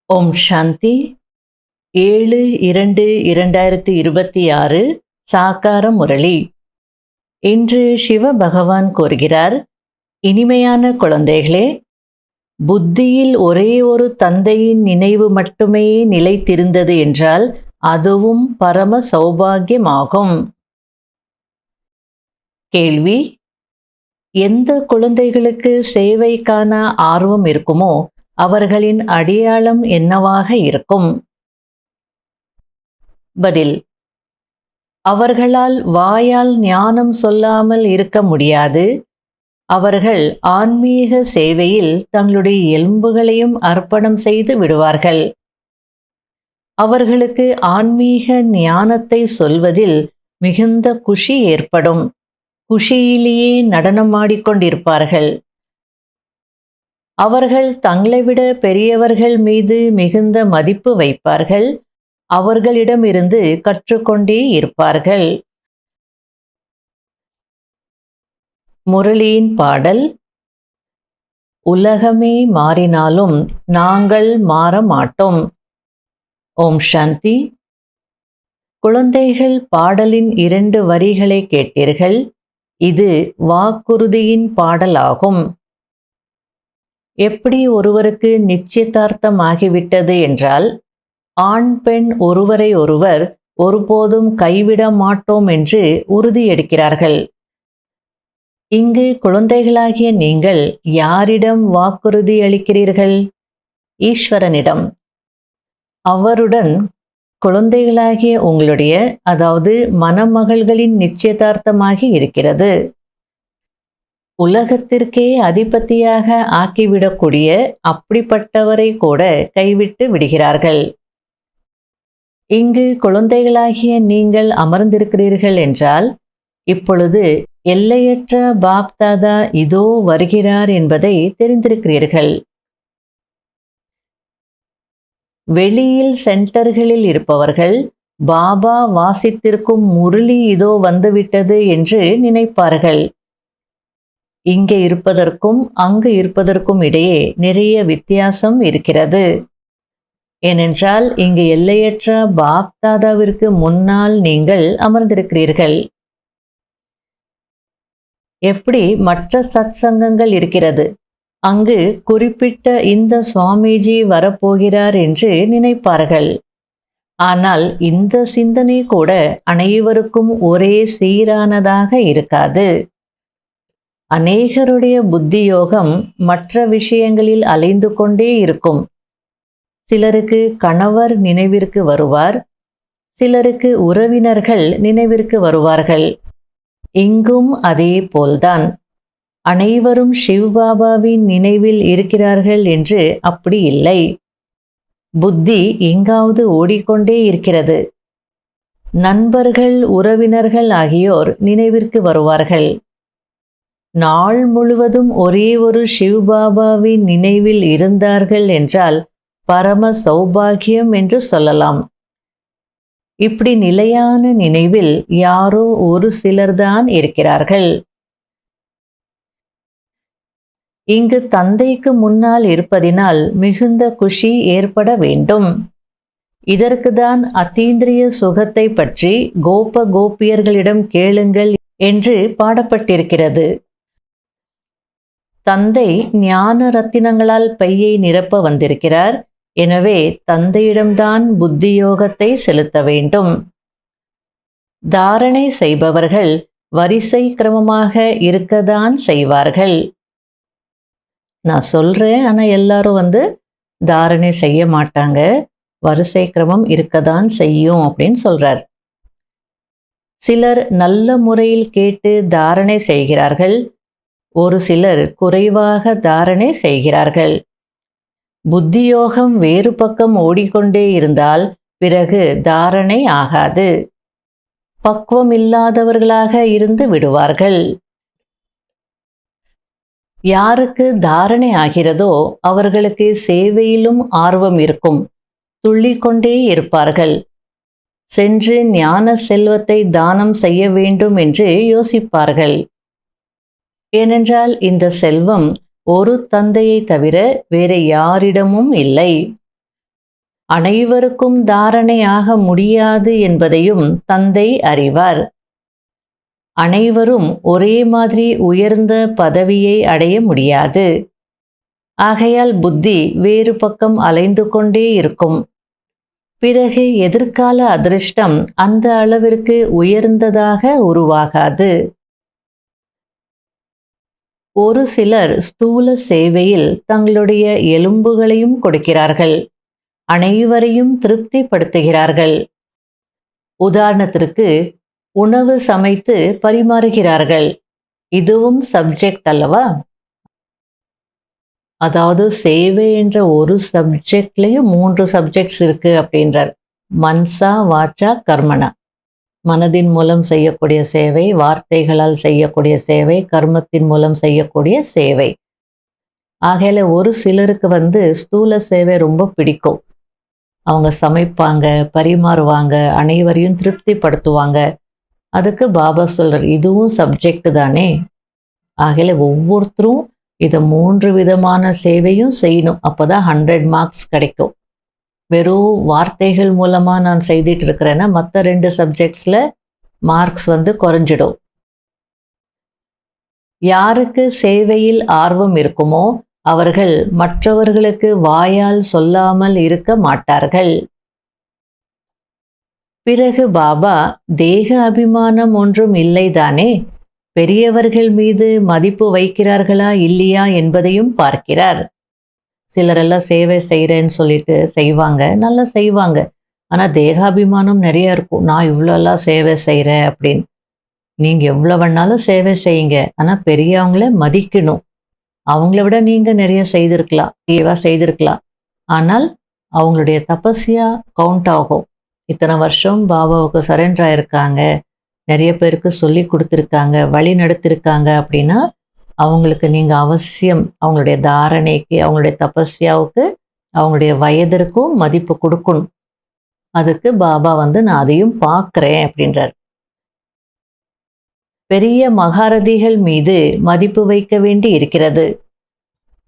ஓம் சாந்தி 7/2/2026 சாக்கார முரளி. இன்று சிவ பகவான் கூறுகிறார், இனிமையான குழந்தைகளே, புத்தியில் ஒரே ஒரு தந்தையின் நினைவு மட்டுமே நிலைத்திருந்தது என்றால் அதுவும் பரம சௌபாகியமாகும். கேள்வி: எந்த குழந்தைகளுக்கு சேவைக்கான ஆர்வம் இருக்குமோ அவர்களின் அடையாளம் என்னவாக இருக்கும்? பதில்: அவர்களால் வாயால் ஞானம் சொல்லாமல் இருக்க முடியாது. அவர்கள் ஆன்மீக சேவையில் தங்களுடைய எலும்புகளையும் அர்ப்பணம் செய்து விடுவார்கள். அவர்களுக்கு ஆன்மீக ஞானத்தை சொல்வதில் மிகுந்த குஷி ஏற்படும். குஷியிலேயே நடனமாடிக்கொண்டிருப்பார்கள். அவர்கள் தங்களை விட பெரியவர்கள் மீது மிகுந்த மதிப்பு வைப்பார்கள். அவர்களிடமிருந்து கற்றுக்கொண்டே இருப்பார்கள். முரளியின் பாடல்: உலகமே மாறினாலும் நாங்கள் மாற மாட்டோம். ஓம் சாந்தி. குழந்தைகள், பாடலின் 2 வரிகளை கேட்டீர்கள். இது வாக்குறுதியின் பாடலாகும். எப்படி ஒருவருக்கு நிச்சயதார்த்தம் ஆகிவிட்டது என்றால், ஆண் பெண் ஒருவரை ஒருவர் ஒருபோதும் கைவிட மாட்டோம் என்று உறுதி எடுக்கிறார்கள். இங்கு குழந்தைகளாகிய நீங்கள் யாரிடம் வாக்குறுதி அளிக்கிறீர்கள்? ஈஸ்வரனிடம். அவருடன் குழந்தைகளாகிய உங்களுடைய, அதாவது மணமகள்களின் நிச்சயதார்த்தமாகி இருக்கிறது. உலகத்திற்கே அதிபதியாக ஆக்கிவிடக்கூடிய அப்படிப்பட்டவரை கூட கைவிட்டு விடுகிறார்கள். இங்கு குழந்தைகளாகிய நீங்கள் அமர்ந்திருக்கிறீர்கள் என்றால், இப்பொழுது எல்லையற்ற பாப்தாதா இதோ வருகிறார் என்பதை தெரிந்திருக்கிறீர்கள். வெளியில் சென்டர்களில் இருப்பவர்கள் பாபா வாசித்திருக்கும் முரளி இதோ வந்துவிட்டது என்று நினைப்பார்கள். இங்கே இருப்பதற்கும் அங்கு இருப்பதற்கும் இடையே நிறைய வித்தியாசம் இருக்கிறது. ஏனென்றால் இங்கு எல்லையற்ற பாப்தாதாவிற்கு முன்னால் நீங்கள் அமர்ந்திருக்கிறீர்கள். எப்படி மற்ற சத்சங்கங்கள் இருக்கிறது, அங்கு குறிப்பிட்ட இந்த சுவாமிஜி வரப்போகிறார் என்று நினைப்பார்கள். ஆனால் இந்த சிந்தனை கூட அனைவருக்கும் ஒரே சீரானதாக இருக்காது. அநேகருடைய புத்தியோகம் மற்ற விஷயங்களில் அலைந்து கொண்டே இருக்கும். சிலருக்கு கணவர் நினைவிற்கு வருவார், சிலருக்கு உறவினர்கள் நினைவிற்கு வருவார்கள். இங்கும் அதே போல்தான். அனைவரும் சிவ்பாபாவின் நினைவில் இருக்கிறார்கள் என்று அப்படி இல்லை. புத்தி எங்காவது ஓடிக்கொண்டே இருக்கிறது. நண்பர்கள், உறவினர்கள் ஆகியோர் நினைவிற்கு வருவார்கள். நாள் முழுவதும் ஒரே ஒரு சிவ்பாபாவின் நினைவில் இருந்தார்கள் என்றால் பரம சௌபாகியம் என்று சொல்லலாம். இப்படி நிலையான நினைவில் யாரோ ஒரு சிலர்தான் இருக்கிறார்கள். இங்கு தந்தைக்கு முன்னால் இருப்பதினால் மிகுந்த குஷி ஏற்பட வேண்டும். இதற்குதான் அத்தீந்திரிய சுகத்தை பற்றி கோப கோபியர்களிடம் கேளுங்கள் என்று பாடப்பட்டிருக்கிறது. தந்தை ஞான ரத்தினங்களால் பையை நிரப்ப வந்திருக்கிறார். எனவே தந்தையிடம்தான் புத்தியோகத்தை செலுத்த வேண்டும். தாரணை செய்பவர்கள் வரிசை கிரமமாக இருக்கத்தான் செய்வார்கள். நான் சொல்றேன், ஆனா எல்லாரும் தாரணை செய்ய மாட்டாங்க. வரிசை கிரமம் இருக்கத்தான் செய்யும் அப்படின்னு சொல்றார். சிலர் நல்ல முறையில் கேட்டு தாரணை செய்கிறார்கள். ஒரு சிலர் குறைவாக தாரணை செய்கிறார்கள். புத்தியோகம் வேறு பக்கம் ஓடிக்கொண்டே இருந்தால் பிறகு தாரணை ஆகாது. பக்குவம் இல்லாதவர்களாக இருந்து விடுவார்கள். யாருக்கு தாரணை ஆகிறதோ அவர்களுக்கு சேவையிலும் ஆர்வம் இருக்கும். துள்ளிக்கொண்டே இருப்பார்கள். சென்று ஞான செல்வத்தை தானம் செய்ய வேண்டும் என்று யோசிப்பார்கள். ஏனென்றால் இந்த செல்வம் ஒரு தந்தையை தவிர வேறு யாரிடமும் இல்லை. அனைவருக்கும் தாரணையாக முடியாது என்பதையும் தந்தை அறிவார். அனைவரும் ஒரே மாதிரி உயர்ந்த பதவியை அடைய முடியாது. ஆகையால் புத்தி வேறு பக்கம் அலைந்து கொண்டே இருக்கும். பிறகு எதிர்கால அதிர்ஷ்டம் அந்த அளவிற்கு உயர்ந்ததாக உருவாகாது. ஒரு சிலர் ஸ்தூல சேவையில் தங்களுடைய எலும்புகளையும் கொடுக்கிறார்கள். அனைவரையும் திருப்திப்படுத்துகிறார்கள். உதாரணத்திற்கு உணவு சமைத்து பரிமாறுகிறார்கள். இதுவும் சப்ஜெக்ட் அல்லவா? அதாவது சேவை என்ற ஒரு சப்ஜெக்ட்லயும் 3 சப்ஜெக்ட்ஸ் இருக்கு அப்படின்றார். மன்சா வாச்சா கர்மனா. மனதின் மூலம் செய்யக்கூடிய சேவை, வார்த்தைகளால் செய்யக்கூடிய சேவை, கர்மத்தின் மூலம் செய்யக்கூடிய சேவை. ஆகையில ஒரு சிலருக்கு ஸ்தூல சேவை ரொம்ப பிடிக்கும். அவங்க சமைப்பாங்க, பரிமாறுவாங்க, அனைவரையும் திருப்திப்படுத்துவாங்க. அதுக்கு பாபா சொல்றார், இதுவும் சப்ஜெக்ட் தானே. ஆகையில ஒவ்வொருத்தரும் இதை 3 விதமான சேவையும் செய்யணும். அப்போதான் 100 மார்க்ஸ் கிடைக்கும். வெறும் வார்த்தைகள் மூலமா நான் செய்துட்டு இருக்கிறேன்னா மற்ற 2 சப்ஜெக்ட்ஸ்ல மார்க்ஸ் குறைஞ்சிடும். யாருக்கு சேவையில் ஆர்வம் இருக்குமோ அவர்கள் மற்றவர்களுக்கு வாயால் சொல்லாமல் இருக்க மாட்டார்கள். பிறகு பாபா, தேக அபிமானம் ஒன்றும் இல்லைதானே, பெரியவர்கள் மீது மதிப்பு வைக்கிறார்களா இல்லையா என்பதையும் பார்க்கிறார். சிலரெல்லாம் சேவை செய்கிறேன்னு சொல்லிட்டு செய்வாங்க, நல்லா செய்வாங்க. ஆனால் தேகாபிமானம் நிறைய இருக்கும். நான் இவ்வளோலாம் சேவை செய்கிறேன் அப்படின்னு. நீங்கள் எவ்வளோ வேணாலும் சேவை செய்யுங்க, ஆனால் பெரியவங்கள மதிக்கணும். அவங்கள விட நீங்கள் நிறைய செய்திருக்கலாம், தீவாக செய்திருக்கலாம். ஆனால் அவங்களுடைய தபஸ்யா கவுண்ட் ஆகும். இத்தனை வருஷம் பாபாவுக்கு சரண்டர் ஆயிருக்காங்க, நிறைய பேருக்கு சொல்லி கொடுத்துருக்காங்க, வழி நடத்திருக்காங்க அப்படின்னா அவங்களுக்கு நீங்கள் அவசியம் அவங்களுடைய தாரணைக்கு, அவங்களுடைய தபஸ்யாவுக்கு, அவங்களுடைய வயதிற்கும் மதிப்பு கொடுக்கணும். அதுக்கு பாபா நான் அதையும் பார்க்குறேன் அப்படின்றார். பெரிய மகாரதிகள் மீது மதிப்பு வைக்க வேண்டி இருக்கிறது.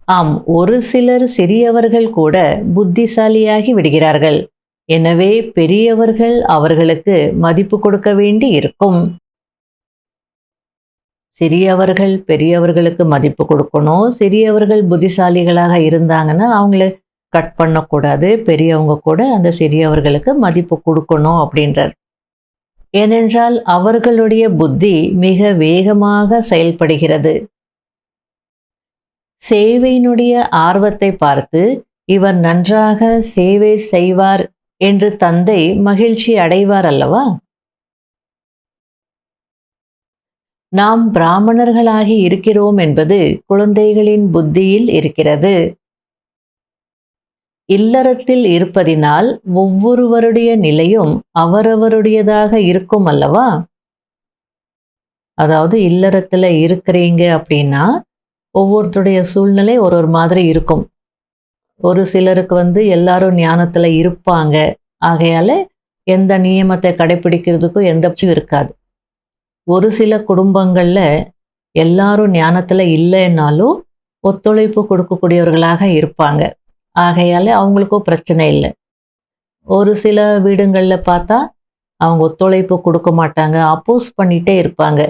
ஆம், ஒரு சிலர் சிறியவர்கள் கூட புத்திசாலியாகி விடுகிறார்கள். எனவே பெரியவர்கள் அவர்களுக்கு மதிப்பு கொடுக்க வேண்டி இருக்கும். சிறியவர்கள் பெரியவர்களுக்கு மதிப்பு கொடுக்கணும். சிறியவர்கள் புத்திசாலிகளாக இருந்தாங்கன்னா அவங்கள கட் பண்ணக்கூடாது. பெரியவங்க கூட அந்த சிறியவர்களுக்கு மதிப்பு கொடுக்கணும் அப்படின்றார். ஏனென்றால் அவர்களுடைய புத்தி மிக வேகமாக செயல்படுகிறது. சேவையினுடைய ஆர்வத்தை பார்த்து இவர் நன்றாக சேவை செய்வார் என்று தந்தை மகிழ்ச்சி அடைவார் அல்லவா? நாம் பிராமணர்களாகி இருக்கிறோம் என்பது குழந்தைகளின் புத்தியில் இருக்கிறது. இல்லறத்தில் இருப்பதினால் ஒவ்வொருவருடைய நிலையும் அவரவருடையதாக இருக்கும் அல்லவா? அதாவது இல்லறத்துல இருக்கிறீங்க அப்படின்னா ஒவ்வொருத்தருடைய சூழ்நிலை ஒரு மாதிரி இருக்கும். ஒரு சிலருக்கு எல்லாரும் ஞானத்துல இருப்பாங்க. ஆகையால எந்த நியமத்தை கடைபிடிக்கிறதுக்கும் எந்த இருக்காது. ஒரு சில குடும்பங்கள்ல எல்லாரும் ஞானத்துல இல்லைன்னாலும் ஒத்துழைப்பு கொடுக்கக்கூடியவர்களாக இருப்பாங்க. ஆகையால அவங்களுக்கும் பிரச்சனை இல்லை. ஒரு சில வீடுங்கள்ல பார்த்தா அவங்க ஒத்துழைப்பு கொடுக்க மாட்டாங்க, அப்போஸ் பண்ணிட்டே இருப்பாங்க.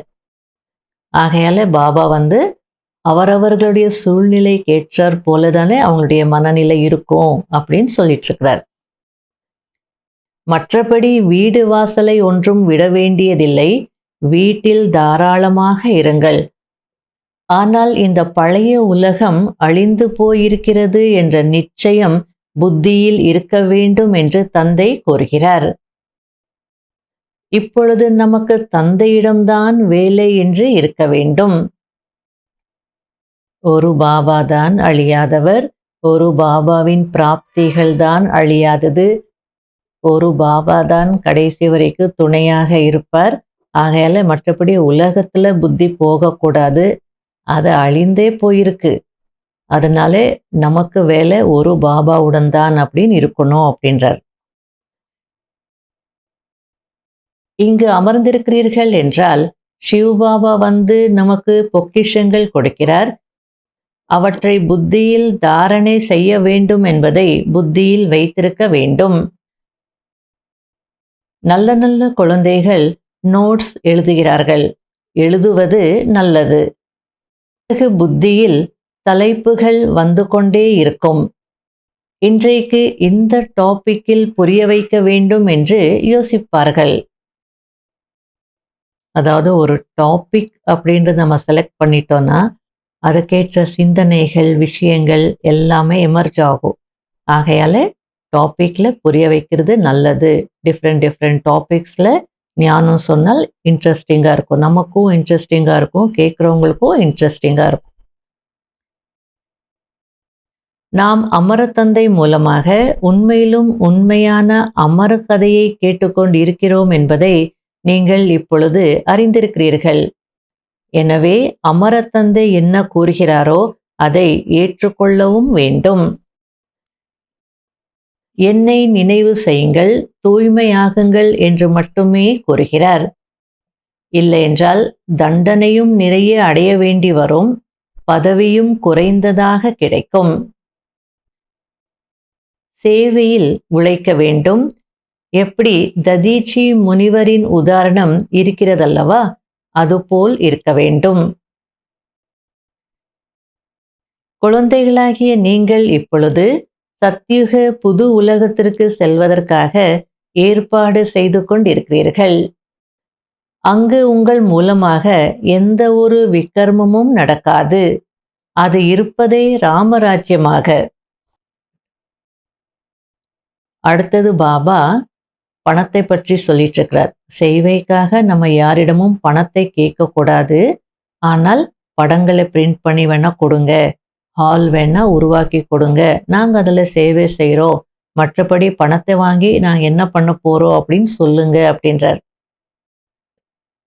ஆகையால பாபா அவரவர்களுடைய சூழ்நிலைக்கு ஏற்றாற் போலதானே அவங்களுடைய மனநிலை இருக்கும் அப்படின்னு சொல்லிட்டு இருக்கிறார். மற்றபடி வீடு வாசலை ஒன்றும் விட வேண்டியதில்லை, வீட்டில் தாராளமாக இருங்கள். ஆனால் இந்த பழைய உலகம் அழிந்து போயிருக்கிறது என்ற நிச்சயம் புத்தியில் இருக்க வேண்டும் என்று தந்தை கூறுகிறார். இப்பொழுது நமக்கு தந்தையிடம்தான் வேலை என்று இருக்க வேண்டும். ஒரு பாபாதான் அழியாதவர், ஒரு பாபாவின் பிராப்திகள் தான் அழியாதது, ஒரு பாபாதான் கடைசி வரைக்கும் துணையாக இருப்பார். ஆகையால மற்றபடி உலகத்துல புத்தி போகக்கூடாது, அது அழிந்தே போயிருக்கு. அதனாலே நமக்கு வேலை ஒரு பாபாவுடன் தான் அப்படின்னு இருக்கணும் அப்படின்றார். இங்கு அமர்ந்திருக்கிறீர்கள் என்றால் சிவபாபா நமக்கு பொக்கிஷங்கள் கொடுக்கிறார். அவற்றை புத்தியில் தாரணை செய்ய வேண்டும் என்பதை புத்தியில் வைத்திருக்க வேண்டும். நல்ல நல்ல குழந்தைகள் நோட்ஸ் எழுதுகிறார்கள். எழுதுவது நல்லது. பிறகு புத்தியில் தலைப்புகள் வந்து கொண்டே இருக்கும். இன்றைக்கு இந்த டாபிக்கில் புரிய வைக்க வேண்டும் என்று யோசிப்பார்கள். அதாவது ஒரு டாபிக் அப்படின்றது நம்ம செலக்ட் பண்ணிட்டோம்னா அதுக்கேற்ற சிந்தனைகள், விஷயங்கள் எல்லாமே எமர்ஜ் ஆகும். ஆகையால டாபிக்ல புரிய வைக்கிறது நல்லது. டிஃப்ரெண்ட் டாபிக்ஸ்ல ஞானம் சொன்னால் இன்ட்ரெஸ்டிங்காக இருக்கும். நமக்கும் இன்ட்ரெஸ்டிங்காக இருக்கும், கேட்குறவங்களுக்கும் இன்ட்ரெஸ்டிங்காக இருக்கும். நாம் அமரத்தந்தை மூலமாக உண்மையிலும் உண்மையான அமர கதையை கேட்டுக்கொண்டு இருக்கிறோம் என்பதை நீங்கள் இப்பொழுது அறிந்திருக்கிறீர்கள். எனவே அமரத்தந்தை என்ன கூறுகிறாரோ அதை ஏற்றுக்கொள்ளவும் வேண்டும். என்னை நினைவு செய்யுங்கள், தூய்மையாகுங்கள் என்று மட்டுமே கூறுகிறார். இல்லையென்றால் தண்டனையும் நிறைய அடைய வேண்டி வரும், பதவியும் குறைந்ததாக கிடைக்கும். சேவையில் உழைக்க வேண்டும். எப்படி ததீச்சி முனிவரின் உதாரணம் இருக்கிறதல்லவா, அதுபோல் இருக்க வேண்டும். குழந்தைகளாகிய நீங்கள் இப்பொழுது சத்யுக புது உலகத்திற்கு செல்வதற்காக ஏற்பாடு செய்து கொண்டிருக்கிறீர்கள். அங்கு உங்கள் மூலமாக எந்த ஒரு விக்கர்மமும் நடக்காது. அது இருப்பதே ராமராஜ்யமாக. அடுத்தது பாபா பணத்தை பற்றி சொல்லிட்டு இருக்கிறார். சேவைக்காக நம்ம யாரிடமும் பணத்தை கேட்கக்கூடாது. ஆனால் படங்களை பிரிண்ட் பண்ணி வேணா கொடுங்க, ஹால் வேணா உருவாக்கி கொடுங்க, நாங்கள் அதில் சேவை செய்கிறோம், மற்றபடி பணத்தை வாங்கி நாங்கள் என்ன பண்ண போகிறோம் அப்படின்னு சொல்லுங்க அப்படின்றார்.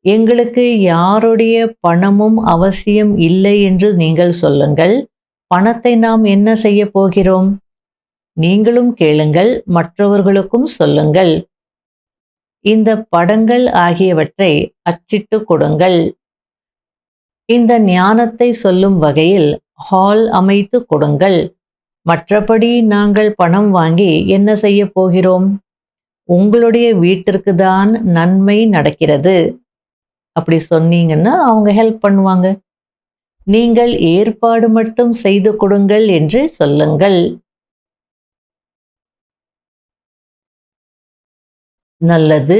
எங்களுக்கு யாருடைய பணமும் அவசியம் இல்லை என்று நீங்கள் சொல்லுங்கள். பணத்தை நாம் என்ன செய்ய போகிறோம்? நீங்களும் கேளுங்கள், மற்றவர்களுக்கும் சொல்லுங்கள். இந்த படங்கள் ஆகியவற்றை அச்சிட்டு கொடுங்கள். இந்த ஞானத்தை சொல்லும் வகையில் ஹால் அமைத்து கொடுங்கள். மற்றபடி நாங்கள் பணம் வாங்கி என்ன செய்ய போகிறோம்? உங்களுடைய வீட்டிற்கு தான் நன்மை நடக்கிறது. அப்படி சொன்னீங்கன்னா அவங்க ஹெல்ப் பண்ணுவாங்க. நீங்கள் ஏற்பாடு மட்டும் செய்து கொடுங்கள் என்று சொல்லுங்கள். நல்லது.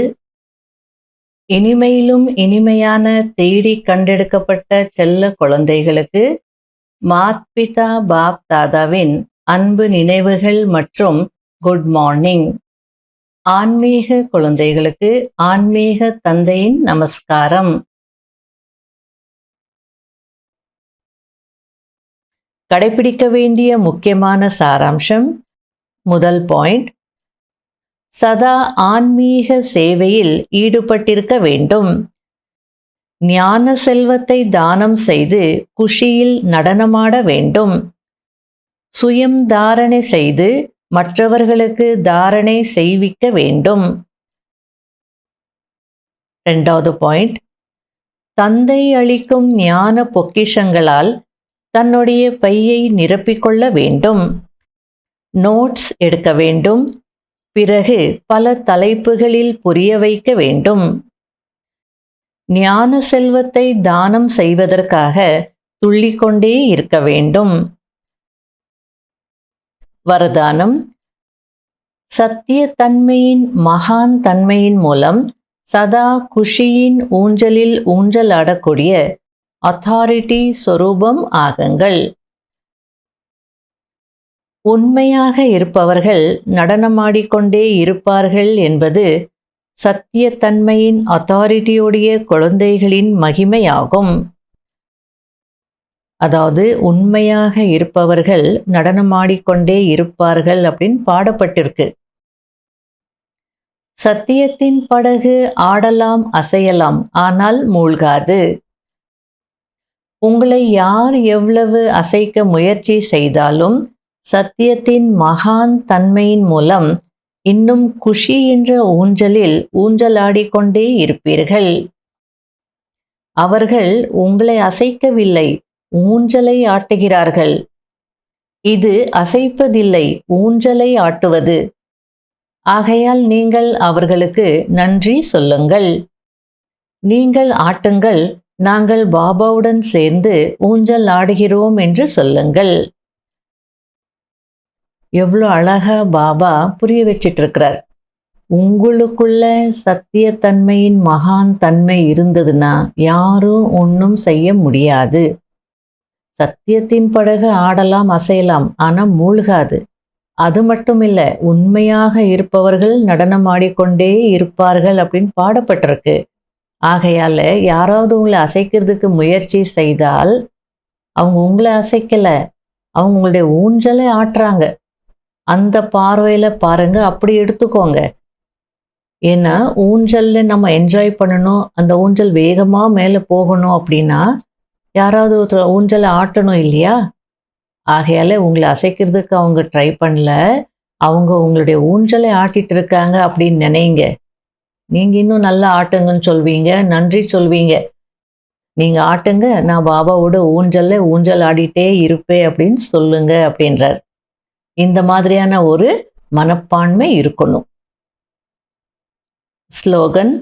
இனிமையிலும் இனிமையான தேடி கண்டெடுக்கப்பட்ட செல்ல குழந்தைகளுக்கு மாத்பிதா பாப் தாதாவின் அன்பு நினைவுகள் மற்றும் குட் மார்னிங். ஆன்மீக குழந்தைகளுக்கு ஆன்மீக தந்தையின் நமஸ்காரம். கடைபிடிக்க வேண்டிய முக்கியமான சாராம்சம். முதல் பாயிண்ட், சதா ஆன்மீக சேவையில் ஈடுபட்டிருக்க வேண்டும். ஞான செல்வத்தை தானம் செய்து குஷியில் நடனமாட வேண்டும். சுயம் தாரணை செய்து மற்றவர்களுக்கு தாரணை செய்விக்க வேண்டும். இரண்டாவது பாயிண்ட், தந்தை அளிக்கும் ஞான பொக்கிஷங்களால் தன்னுடைய பையை நிரப்பிக்கொள்ள வேண்டும். நோட்ஸ் எடுக்க வேண்டும். பிறகு பல தலைப்புகளில் புரிய வைக்க வேண்டும். ஞான செல்வத்தை தானம் செய்வதற்காக துள்ளிக்கொண்டே இருக்க வேண்டும். வரதானம், சத்திய தன்மையின் மகான் தன்மையின் மூலம் சதா குஷியின் ஊஞ்சலில் ஊஞ்சலாடக்கூடிய அத்தாரிட்டி சொரூபம் ஆகுங்கள். உண்மையாக இருப்பவர்கள் நடனமாடிக்கொண்டே இருப்பார்கள் என்பது சத்தியத்தன்மையின் அத்தாரிட்டியுடைய குழந்தைகளின் மகிமையாகும். அதாவது உண்மையாக இருப்பவர்கள் நடனமாடிக்கொண்டே இருப்பார்கள் அப்படின்னு பாடப்பட்டிருக்கு. சத்தியத்தின் படகு ஆடலாம் அசையலாம், ஆனால் மூழ்காது. உங்களை யார் எவ்வளவு அசைக்க முயற்சி செய்தாலும் சத்தியத்தின் மகான் தன்மையின் மூலம் இன்னும் குஷி என்ற ஊஞ்சலில் ஊஞ்சலாடிக்கொண்டே இருப்பீர்கள். அவர்கள் உங்களை அசைக்கவில்லை, ஊஞ்சலை ஆட்டுகிறார்கள். இது அசைப்பதில்லை, ஊஞ்சலை ஆட்டுவது. ஆகையால் நீங்கள் அவர்களுக்கு நன்றி சொல்லுங்கள். நீங்கள் ஆட்டுங்கள், நாங்கள் பாபாவுடன் சேர்ந்து ஊஞ்சல் ஆடுகிறோம் என்று சொல்லுங்கள். எவ்வளோ அழகா பாபா புரிய வச்சிட்டு இருக்கிறார். உங்களுக்குள்ள சத்தியத்தன்மையின் மகான் தன்மை இருந்ததுன்னா யாரும் ஒன்றும் செய்ய முடியாது. சத்தியத்தின் படகு ஆடலாம், அசையலாம், ஆனா மூழ்காது. அது மட்டும் இல்ல, உண்மையாக இருப்பவர்கள் நடனம் ஆடிக்கொண்டே இருப்பார்கள் அப்படின்னு பாடப்பட்டிருக்கு. ஆகையால யாராவது உங்களை அசைக்கிறதுக்கு முயற்சி செய்தால் அவங்க உங்களை அசைக்கல, அவங்க உங்களுடைய ஊஞ்சலை ஆட்டுறாங்க. அந்த பார்வையில பாருங்க, அப்படி எடுத்துக்கோங்க. ஏன்னா ஊஞ்சல்ல நம்ம என்ஜாய் பண்ணணும், அந்த ஊஞ்சல் வேகமா மேலே போகணும் அப்படின்னா யாராவது ஒருத்தர் ஊஞ்சலை ஆட்டணும் இல்லையா? ஆகையால உங்களை அசைக்கிறதுக்கு அவங்க ட்ரை பண்ணல, அவங்க உங்களுடைய ஊஞ்சலை ஆட்டிட்டு இருக்காங்க அப்படின்னு நினைங்க. நீங்க இன்னும் நல்லா ஆட்டுங்கன்னு சொல்வீங்க, நன்றி சொல்வீங்க. நீங்க ஆட்டுங்க, நான் பாபாவோட ஊஞ்சல் ஆடிட்டே இருப்பேன் அப்படின்னு சொல்லுங்க அப்படின்றார். இந்த மாதிரியான ஒரு மனப்பான்மை இருக்கணும். ஸ்லோகன்: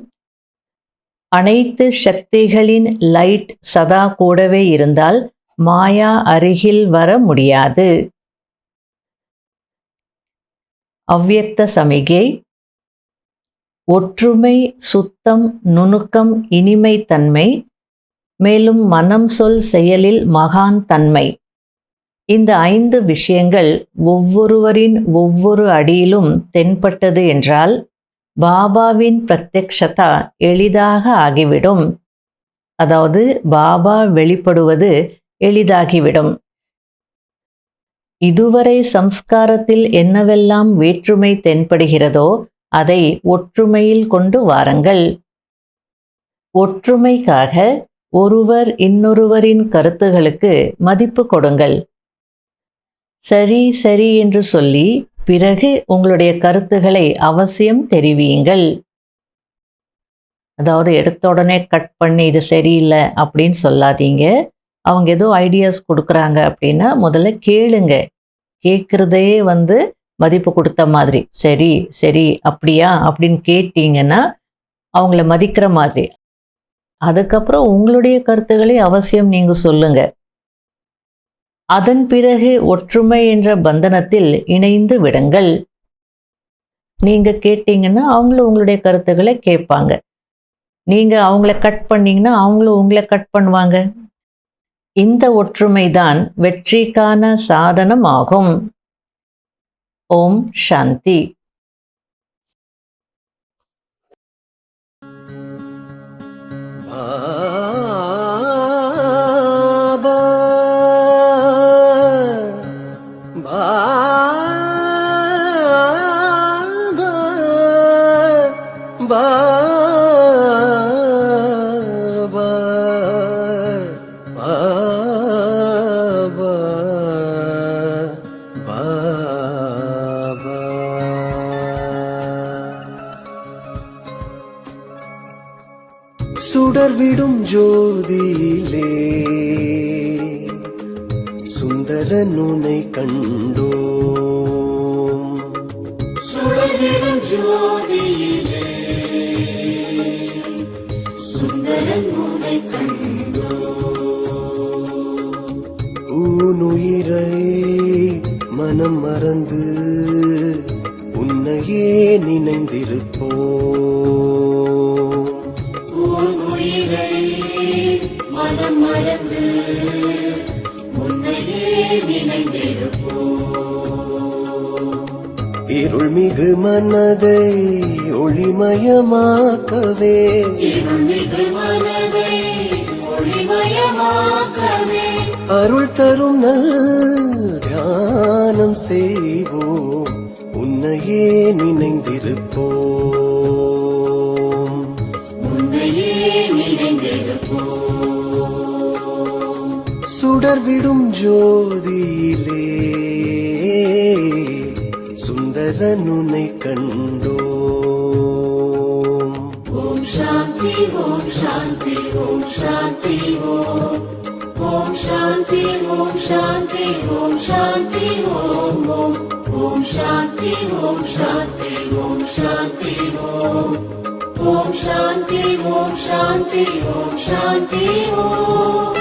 அனைத்து சக்திகளின் லைட் சதா கூடவே இருந்தால் மாயா அருகில் வர முடியாது. அவ்யக்த சமிகை: ஒற்றுமை, சுத்தம், நுணுக்கம், இனிமை தன்மை, மேலும் மனம், சொல், செயலில் மகான் தன்மை. இந்த 5 விஷயங்கள் ஒவ்வொருவரின் ஒவ்வொரு அடியிலும் தென்பட்டது என்றால் பாபாவின் பிரத்யக்ஷதா எளிதாக ஆகிவிடும். அதாவது பாபா வெளிப்படுவது எளிதாகிவிடும். இதுவரை சம்ஸ்காரத்தில் என்னவெல்லாம் வேற்றுமை தென்படுகிறதோ அதை ஒற்றுமையில் கொண்டு வாருங்கள். ஒற்றுமைக்காக ஒருவர் இன்னொருவரின் கருத்துகளுக்கு மதிப்பு கொடுங்கள். சரி சரி என்று சொல்லி பிறகு உங்களுடைய கருத்துக்களை அவசியம் தெரிவியுங்கள். அதாவது எடுத்த உடனே கட் பண்ணி இது சரியில்லை அப்படின்னு சொல்லாதீங்க. அவங்க ஏதோ ஐடியாஸ் கொடுக்குறாங்க அப்படின்னா முதல்ல கேளுங்க. கேட்குறதே மதிப்பு கொடுத்த மாதிரி, சரி சரி அப்படியா அப்படின்னு கேட்டீங்கன்னா அவங்கள மதிக்கிற மாதிரி. அதுக்கப்புறம் உங்களுடைய கருத்துக்களை அவசியம் நீங்க சொல்லுங்க. அதன் பிறகு ஒற்றுமை என்ற பந்தனத்தில் இணைந்து விடுங்கள். நீங்க கேட்டீங்கன்னா அவங்களும் உங்களுடைய கருத்துக்களை கேட்பாங்க. நீங்க அவங்கள கட் பண்ணீங்கன்னா அவங்களும் உங்களை கட் பண்ணுவாங்க. இந்த ஒற்றுமைதான் வெற்றிக்கான சாதனம் ஆகும். ஓம் சாந்தி. சுடர்விடும் ஜோதியிலே சுந்தரன் உன்னை கண்டோம். சுடர்விடும் ஜோதியிலே சுந்தரன் உன்னை கண்டோம். உன்னுயிரை மனம் மறந்து உன்னையே நினைந்திருப்போம். மனம் மறந்து உன்னையே நினைந்திருப்போம். இருள்மிகு மனதை ஒளிமயமாக்கவே, இருள்மிகு மனதை ஒளிமயமாக்கவே அருள் தரும் நல் தியானம் செய்வோம். உன்னையே நினைந்திருப்போம். உன்னையே நினைந்திருப்போம். சுடர்விடும் ஜோதியிலே சுந்தரன் உன்னை கண்டோம். ஓம் சாந்தி ஓம் சாந்தி ஓம் சாந்தி ஓம் சாந்தி. சாந்தி ஓம் சாந்தி ஓம் ஓம் ஓம் சாந்தி ஓம் சாந்தி ஓம் சாந்தி ஓம் ஓம் சாந்தி ஓம் சாந்தி ஓம் சாந்தி ஓம்.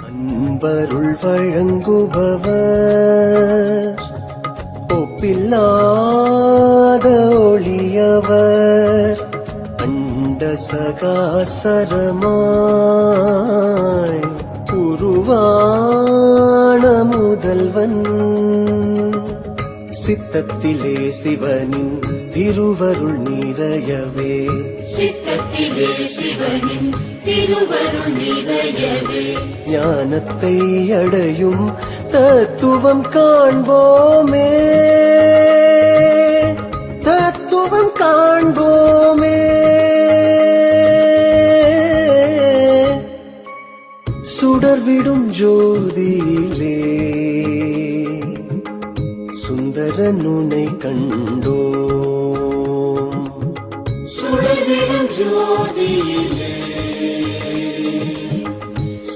அன்பருள் வழங்குபவர் ஒப்பில்லாத ஒளியவர் அண்ட சகாசரமாய் உருவான முதல்வன் சித்தத்திலே சிவனின் திருவருள் நிறையவே சித்தத்திலே சிவனின் திருவருள் நிறையவே ஞானத்தை அடையும் தத்துவம் காண்போமே தத்துவம் காண்போமே சுடர்விடும் ஜோதியிலே சுந்தரன் உன்னை கண்டோம் சுடர்விடும் ஜோதியிலே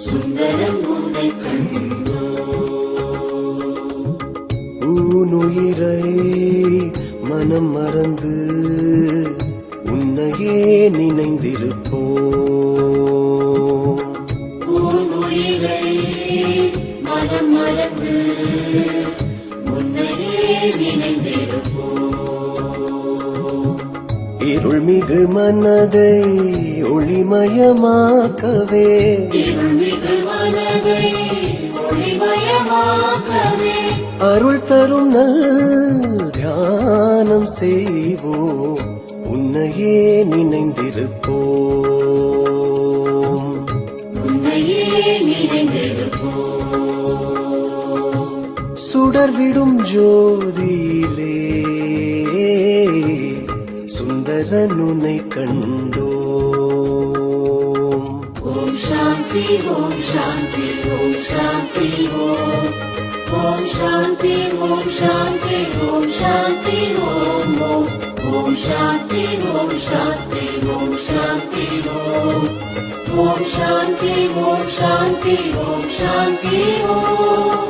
சுந்தரன் உன்னை கண்டோம். ஊனுயிரை மனம் மறந்து உன்னையே நினைந்திருப்போம் உயிரை மனம் மறந்து உன்னையே நினைந்திருப்போம். இருள்மிகு மனதை ஒளிமயமாக்கவே இருள்மிகு மனதை ஒளிமயமாக்கவே அருள் தரும் நல் தியானம் செய்வோம் உன்னையே நினைந்திருப்போம் உன்னையே நினைந்திருப்போம். சுடர்விடும் ஜோதியிலே சுந்தரன் உன்னை கண்டோம் ஓம் சாந்தி ஓம் சாந்தி ஓம் சாந்தி ஓம் ஓம் சாந்தி ஓம் சாந்தி ஓம் சாந்தி ஓம் ஓம் ஓம் சாந்தி ஓம் சாந்தி ஓம் சாந்தி ஓம் ஓம் சாந்தி ஓம் சாந்தி ஓம் சாந்தி ஓம்.